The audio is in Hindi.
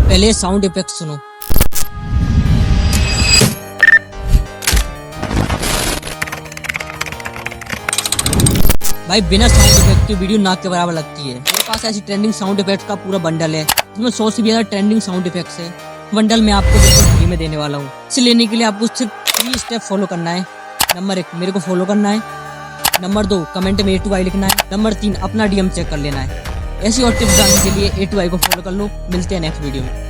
पहले साउंड इफेक्ट सुनो। भाई बिना साउंड इफेक्ट की वीडियो नाक के बराबर लगती है। मेरे पास ऐसी ट्रेंडिंग साउंड इफेक्ट का पूरा बंडल है जिसमें 100 से भी ज्यादा ट्रेंडिंग साउंड इफेक्ट्स है। बंडल मैं आपको बिल्कुल फ्री में देने वाला हूँ। इसे लेने के लिए आपको सिर्फ 3 स्टेप फॉलो करना है। नंबर 1, मेरे को फॉलो करना है। नंबर 2, कमेंट में A2I लिखना है। नंबर 3, अपना DM चेक कर लेना है। ऐसी और टिप्स जानने के लिए A2I को फॉलो कर लो। मिलते हैं नेक्स्ट वीडियो में।